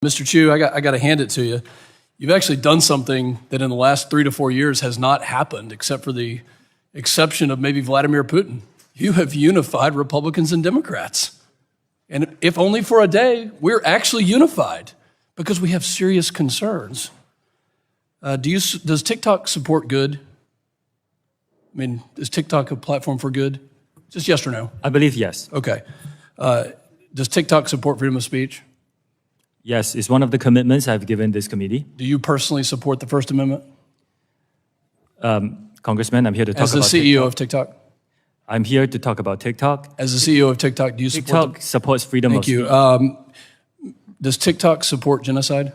Mr. Shou, I got to hand it to you. You've actually done something that in the last 3 to 4 years has not happened, except for the exception of maybe Vladimir Putin. You have unified Republicans and Democrats. And if only for a day, we're actually unified because we have serious concerns. Does TikTok support good? I mean, is TikTok a platform for good? Just yes or no? I believe yes. Okay. Does TikTok support freedom of speech? Yes, it's one of the commitments I've given this committee. Do you personally support the First Amendment? Congressman, I'm here to talk about As the CEO of TikTok? I'm here to talk about TikTok. As the CEO of TikTok, do you support TikTok supports freedom of speech. Thank you. Does TikTok support genocide?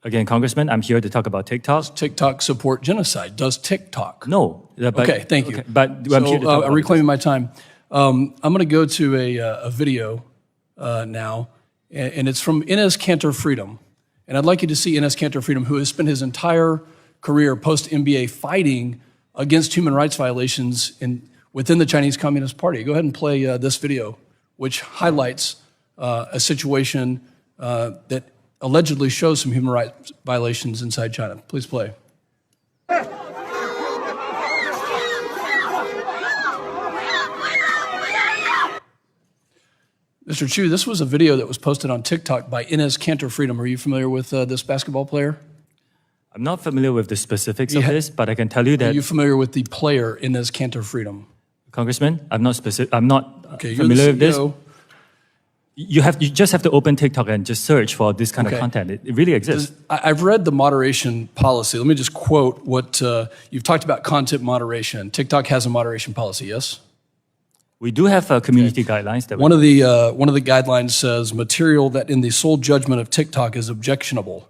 Again, Congressman, I'm here to talk about TikTok. Does TikTok support genocide? Does TikTok? No. Okay, thank you. Okay, but I'm here to talk about reclaiming my time. I'm going to go to a video now, and it's from Enes Kanter Freedom. And I'd like you to see Enes Kanter Freedom, who has spent his entire career post-MBA fighting against human rights violations within the Chinese Communist Party. Go ahead and play this video, which highlights a situation that allegedly shows some human rights violations inside China. Please play. Mr. Shou, this was a video that was posted on TikTok by Enes Kanter Freedom. Are you familiar with this basketball player? I'm not familiar with the specifics of this, but I can tell you that... Are you familiar with the player Enes Kanter Freedom? Congressman, I'm not Okay, familiar with this. You just have to open TikTok and just search for this kind of content. It really exists. I've read the moderation policy. Let me just quote what you've talked about: content moderation. TikTok has a moderation policy, yes? We do have community guidelines. That one of the guidelines says material that in the sole judgment of TikTok is objectionable.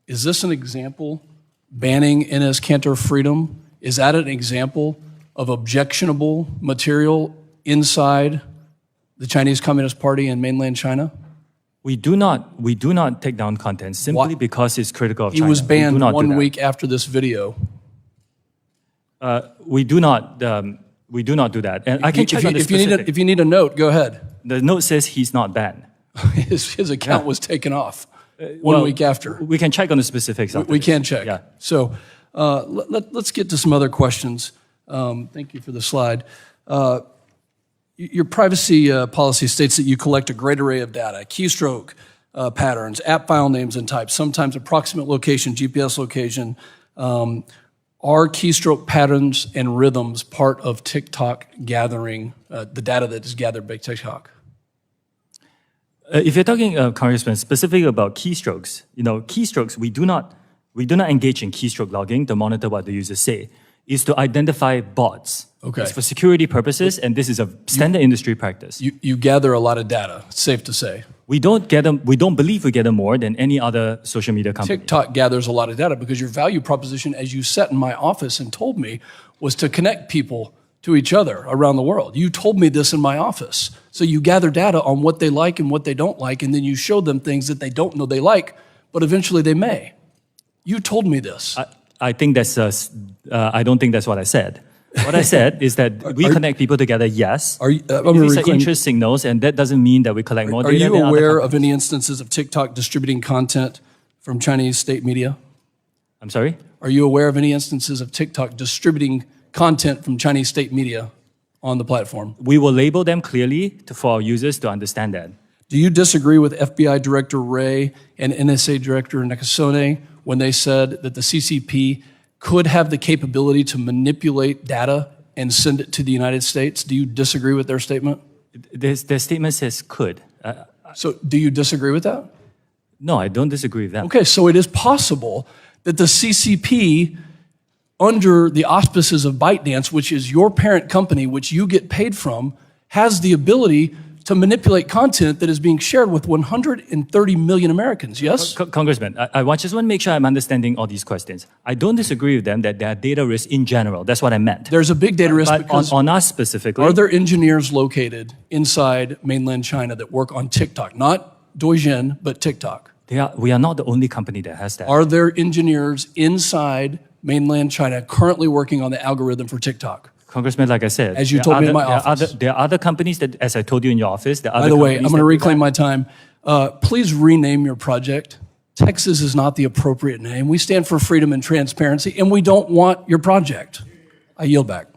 Is this an example? Banning Enes Kanter Freedom, is that an example of objectionable material inside the Chinese Communist Party in mainland China? We do not take down content simply because it's critical of China. He was banned 1 week after this video. We do not do that. And I can check on the specifics. If you need a note, go ahead. The note says he's not banned. His account was taken off 1 week after. We can check on the specifics. We can check. Yeah. So let's get to some other questions. Thank you for the slide. Your privacy policy states that you collect a great array of data: keystroke patterns, app file names and types, sometimes approximate location, GPS location. Are keystroke patterns and rhythms part of TikTok gathering, the data that is gathered by TikTok? If you're talking, Congressman, specifically about keystrokes, keystrokes, we do not engage in keystroke logging to monitor what the users say. Is to identify bots. Okay. It's for security purposes, and this is a standard industry practice. You gather a lot of data, it's safe to say. We don't believe we gather more than any other social media company. TikTok gathers a lot of data because your value proposition, as you sat in my office and told me, was to connect people to each other around the world. You told me this in my office. So you gather data on what they like and what they don't like, and then you show them things that they don't know they like, but eventually they may. You told me this. I think I don't think that's what I said. What I said is that we connect people together, yes. These are interest signals, and that doesn't mean that we collect more data. Are you aware of any instances of TikTok distributing content from Chinese state media? I'm sorry? Are you aware of any instances of TikTok distributing content from Chinese state media on the platform? We will label them clearly for our users to understand that. Do you disagree with FBI Director Wray and NSA Director Nakasone when they said that the CCP could have the capability to manipulate data and send it to the United States? Do you disagree with their statement? Their statement says could. So do you disagree with that? No, I don't disagree with that. Okay, so it is possible that the CCP, under the auspices of ByteDance, which is your parent company, which you get paid from, has the ability to manipulate content that is being shared with 130 million Americans, yes? Congressman, I just want to make sure I'm understanding all these questions. I don't disagree with them that there are data risks in general. That's what I meant. There's a big data risk because on us specifically. Are there engineers located inside mainland China that work on TikTok? Not Douyin, but TikTok. We are not the only company that has that. Are there engineers inside mainland China currently working on the algorithm for TikTok? Congressman, like I said, as you told me in my office. There are other companies that, as I told you in your office, By the way, I'm going to reclaim my time. Please rename your project. Texas is not the appropriate name. We stand for freedom and transparency, and we don't want your project. I yield back.